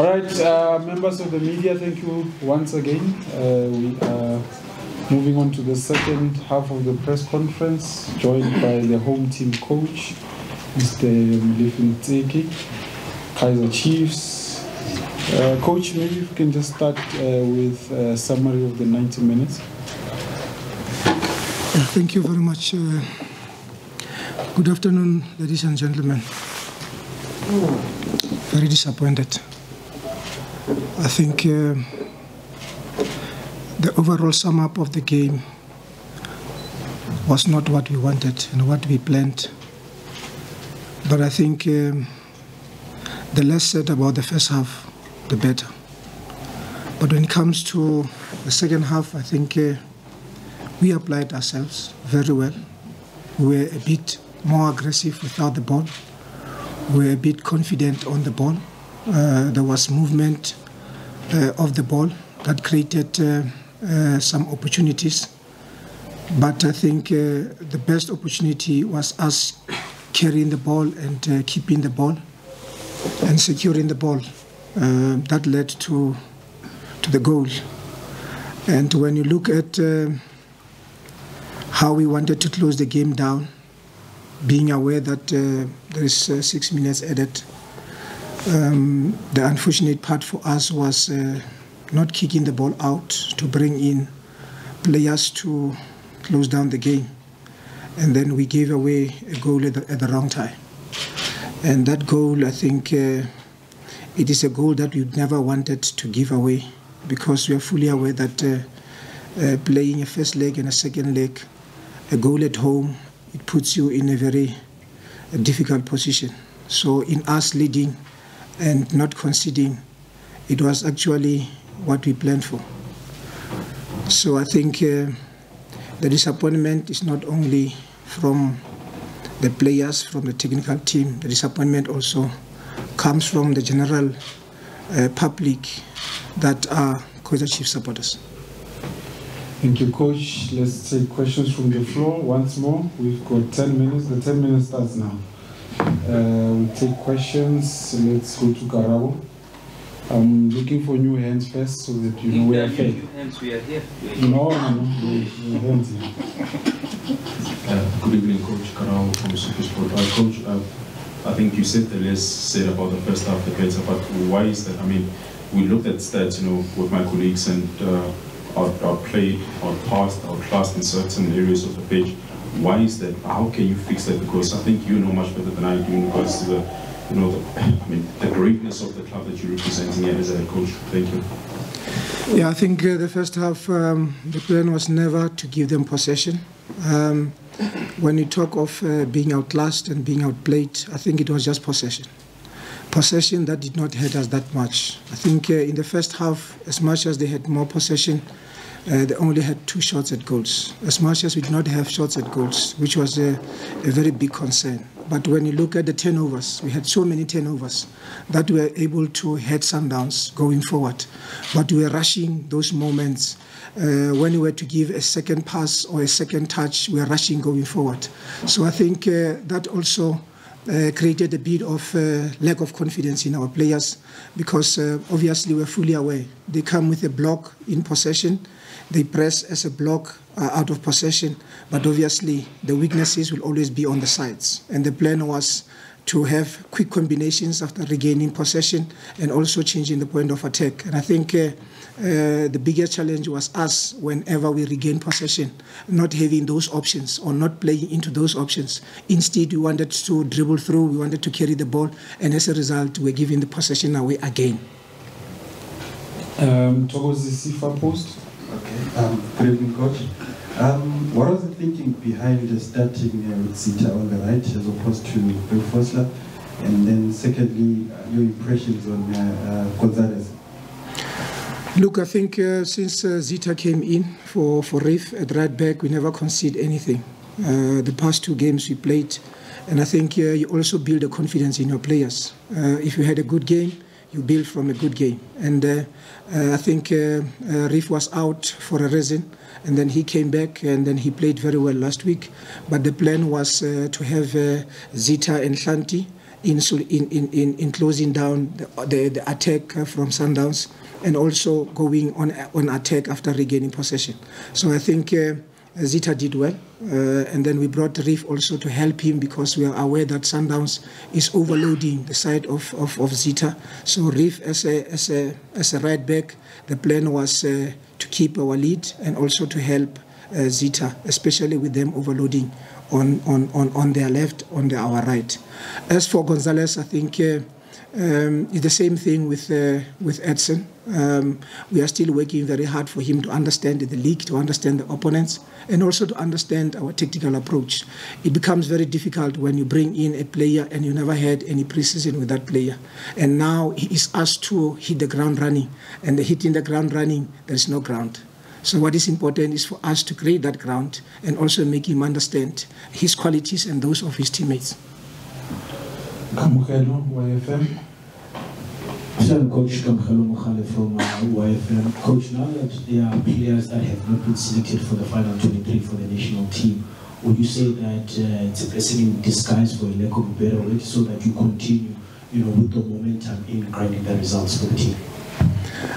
All right, members of the media, thank you once again. We are moving on to the second half of the press conference, joined by the home team coach, Mr. Molefi Ntseki, Kaizer Chiefs. Coach, maybe if we can just start with a summary of the 90 minutes. Thank you very much. Good afternoon, ladies and gentlemen. Very disappointed. I think the overall sum up of the game was not what we wanted and what we planned. But I think the less said about the first half, the better. But when it comes to the second half, I think we applied ourselves very well. We were a bit more aggressive without the ball. We were a bit confident on the ball. There was movement of the ball that created some opportunities. But I think the best opportunity was us carrying the ball and keeping the ball and securing the ball. That led to the goal. And when you look at how we wanted to close the game down, being aware that there is 6 minutes added, the unfortunate part for us was not kicking the ball out to bring in players to close down the game. And then we gave away a goal at the wrong time. And that goal, I think, it is a goal that we never wanted to give away, because we are fully aware that playing a first leg and a second leg, a goal at home, it puts you in a very difficult position. So in us leading and not conceding, it was actually what we planned for. So I think the disappointment is not only from the players, from the technical team. The disappointment also comes from the general public that are Kaizer Chiefs supporters. Thank you, Coach. Let's take questions from the floor once more. We've got 10 minutes. The 10 minutes starts now. We'll take questions. Let's go to Karabo. I'm looking for new hands first so that you know where I'm new hands, we are here. No, new hands here. Good evening, Coach. Karabo from SuperSport. Coach, I think you said the less said about the first half, the better, but why is that? I mean, we looked at stats, with my colleagues, and outplayed, outpassed, outclassed in certain areas of the pitch. Why is that? How can you fix that? Because I think you know much better than I do in regards to the greatness of the club that you're representing here as a coach. Thank you. Yeah, I think the first half, the plan was never to give them possession. When you talk of being outclassed and being outplayed, I think it was just possession. Possession that did not hurt us that much. I think in the first half, as much as they had more possession, they only had 2 shots at goals. As much as we did not have shots at goals, which was a very big concern. But when you look at the turnovers, we had so many turnovers that we were able to head Sundowns going forward. But we were rushing those moments. When we were to give a second pass or a second touch, we were rushing going forward. So I think that also created a bit of lack of confidence in our players, because obviously we're fully aware. They come with a block in possession. They press as a block out of possession, but obviously the weaknesses will always be on the sides. And the plan was to have quick combinations after regaining possession and also changing the point of attack. And I think the biggest challenge was us, whenever we regain possession, not having those options or not playing into those options. Instead, we wanted to dribble through, we wanted to carry the ball, and as a result, we're giving the possession away again. Towards the FIFA post. Okay, good evening, Coach. What was the thinking behind starting with Zita on the right as opposed to Bill Fosler? And then secondly, your impressions on Gonzalez? Look, I think since Zita came in for Reef at right back, we never conceded anything. The past 2 games we played, and I think you also build a confidence in your players. If you had a good game, you build from a good game. And I think Reef was out for a reason, and then he came back and then he played very well last week. But the plan was to have Zita and Shanti in closing down the attack from Sundowns, and also going on attack after regaining possession. So I think Zita did well, and then we brought Reef also to help him, because we are aware that Sundowns is overloading the side of Zita. So Reef as a right back, the plan was to keep our lead and also to help Zita, especially with them overloading on their left, on our right. As for Gonzalez, I think it's the same thing with Edson. We are still working very hard for him to understand the league, to understand the opponents, and also to understand our tactical approach. It becomes very difficult when you bring in a player and you never had any pre-season with that player. And now he is asked to hit the ground running. And hitting the ground running, there is no ground. So what is important is for us to create that ground and also make him understand his qualities and those of his teammates. Kamukelo, YFM. Coach Kamukelo Mukhale from YFM. Coach, now that there are players that have not been selected for the final 23 for the national team, would you say that it's a blessing in disguise for a lack of a better way, so that you continue, with the momentum in grinding the results for the team?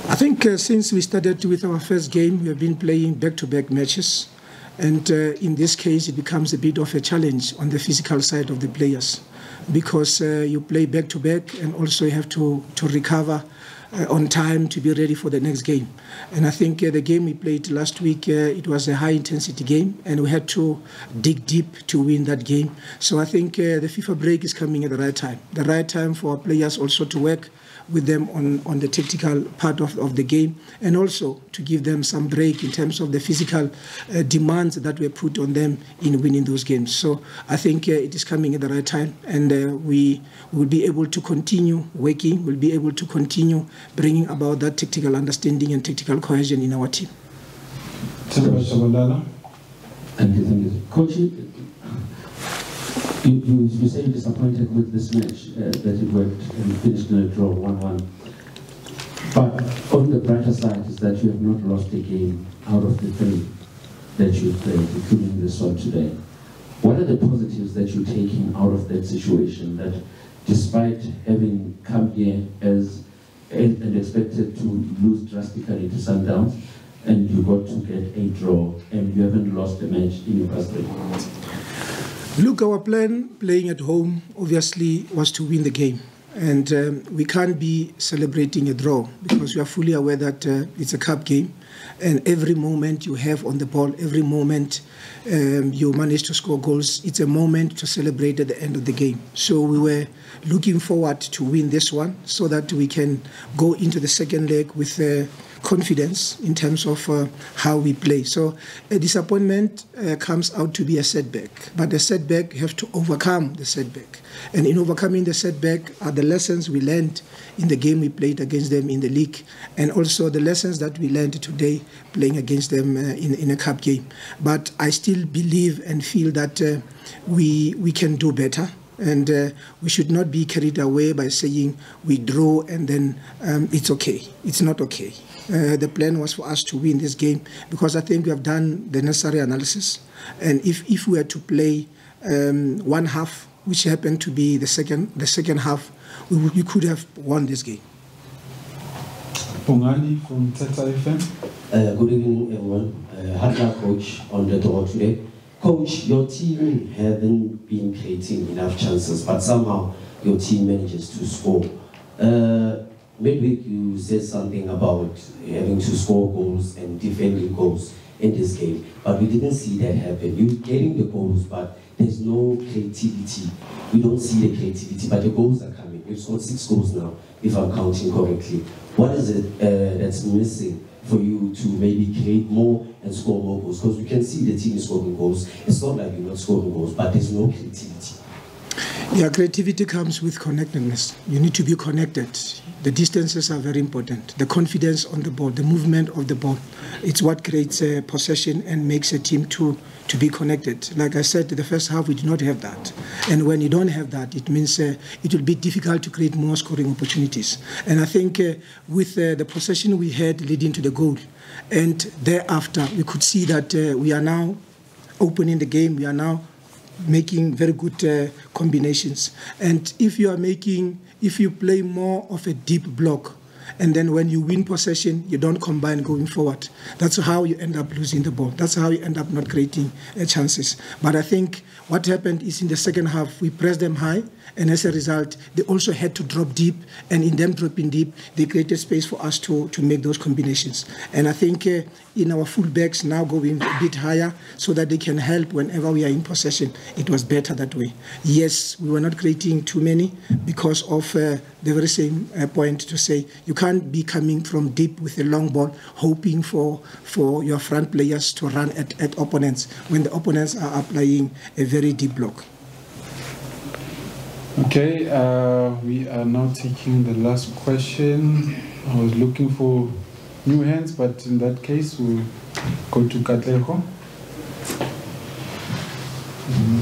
I think since we started with our first game, we have been playing back-to-back matches. And in this case, it becomes a bit of a challenge on the physical side of the players, because you play back-to-back and also you have to recover on time to be ready for the next game. And I think the game we played last week, it was a high-intensity game, and we had to dig deep to win that game. So I think the FIFA break is coming at the right time for our players also to work with them on the tactical part of the game, and also to give them some break in terms of the physical demands that were put on them in winning those games. So I think it is coming at the right time, and we will be able to continue working, we'll be able to continue bringing about that tactical understanding and tactical cohesion in our team. Thank you. Coach, you say you're disappointed with this match, that it worked and finished in a draw 1-1. But on the brighter side is that you have not lost a game out of the 3 that you played, including this one today. What are the positives that you're taking out of that situation, that despite having come here and expected to lose drastically to Sundowns, and you got to get a draw, and you haven't lost a match in your past 3? Look, our plan playing at home obviously was to win the game, and we can't be celebrating a draw, because we are fully aware that it's a cup game, and every moment you have on the ball, every moment you manage to score goals, it's a moment to celebrate at the end of the game. So we were looking forward to win this one so that we can go into the second leg with confidence in terms of how we play. So a disappointment comes out to be a setback, but a setback, you have to overcome the setback. And in overcoming the setback are the lessons we learned in the game we played against them in the league, and also the lessons that we learned today playing against them in a cup game. But I still believe and feel that we can do better. And we should not be carried away by saying we draw and then it's okay. It's not okay. The plan was for us to win this game, because I think we have done the necessary analysis. And if we were to play one half, which happened to be the second half, we could have won this game. Pongani from Teta FM. Good evening, everyone. Hard luck, Coach, on the draw today. Coach, your team haven't been creating enough chances, but somehow your team manages to score. Midweek, you said something about having to score goals and defending goals in this game, but we didn't see that happen. You're getting the goals, but there's no creativity. We don't see the creativity, but the goals are coming. You've scored 6 goals now, if I'm counting correctly. What is it that's missing for you to maybe create more and score more goals? Because we can see the team is scoring goals. It's not like you're not scoring goals, but there's no creativity. Yeah, creativity comes with connectedness. You need to be connected. The distances are very important. The confidence on the ball, the movement of the ball, it's what creates a possession and makes a team to be connected. Like I said, the first half we did not have that. And when you don't have that, it means it will be difficult to create more scoring opportunities. And I think with the possession we had leading to the goal, and thereafter we could see that we are now opening the game, we are now making very good combinations. And if you play more of a deep block, and then when you win possession, you don't combine going forward. That's how you end up losing the ball. That's how you end up not creating chances. But I think what happened is in the second half, we pressed them high, and as a result, they also had to drop deep, and in them dropping deep, they created space for us to make those combinations. And I think in our fullbacks now going a bit higher so that they can help whenever we are in possession, it was better that way. Yes, we were not creating too many because of the very same point to say you can't be coming from deep with a long ball hoping for your front players to run at opponents when the opponents are applying a very deep block. Okay, we are now taking the last question. I was looking for new hands, but in that case, we'll go to Katleho.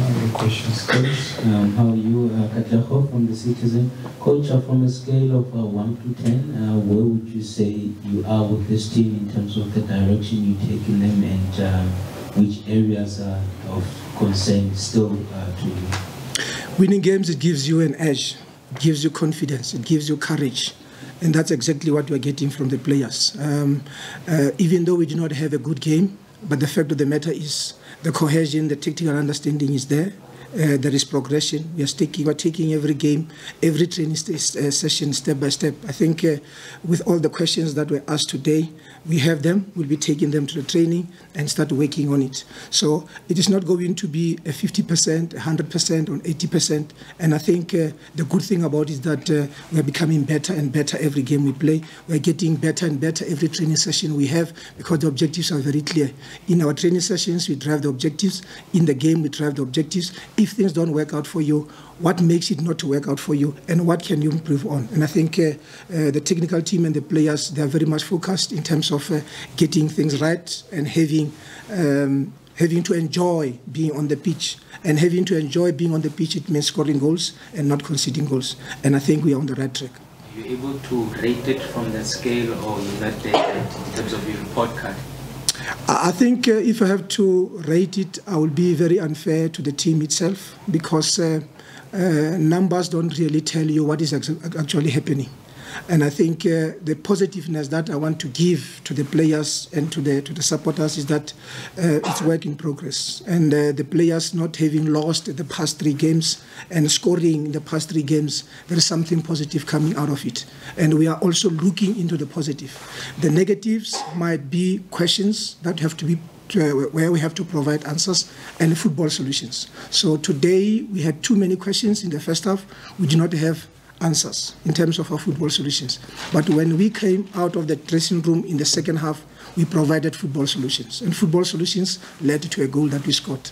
Other questions, coach? How are you, Katleho from the Citizen? Coach, from a scale of 1 to 10, where would you say you are with this team in terms of the direction you're taking them, and which areas are of concern still to you? Winning games, it gives you an edge, it gives you confidence, it gives you courage. And that's exactly what we're getting from the players. Even though we do not have a good game, but the fact of the matter is the cohesion, the tactical understanding is there. There is progression. We're taking every game, every training session step by step. I think with all the questions that were asked today, we have them. We'll be taking them to the training and start working on it. So it is not going to be a 50%, 100%, or 80%. And I think the good thing about it is that we're becoming better and better every game we play. We're getting better and better every training session we have because the objectives are very clear. In our training sessions, we drive the objectives. In the game, we drive the objectives. If things don't work out for you, what makes it not to work out for you, and what can you improve on? And I think the technical team and the players, they are very much focused in terms of getting things right and having to enjoy being on the pitch. And having to enjoy being on the pitch, it means scoring goals and not conceding goals. And I think we are on the right track. Are you able to rate it from that scale, or will that take it in terms of your report card? I think if I have to rate it, I will be very unfair to the team itself because numbers don't really tell you what is actually happening. And I think the positiveness that I want to give to the players and to the supporters is that it's work in progress. And the players not having lost the past 3 games and scoring in the past 3 games, there is something positive coming out of it. And we are also looking into the positive. The negatives might be questions that have to be where we have to provide answers and football solutions. So today we had too many questions in the first half. We do not have answers in terms of our football solutions. But when we came out of the dressing room in the second half, we provided football solutions. And football solutions led to a goal that we scored.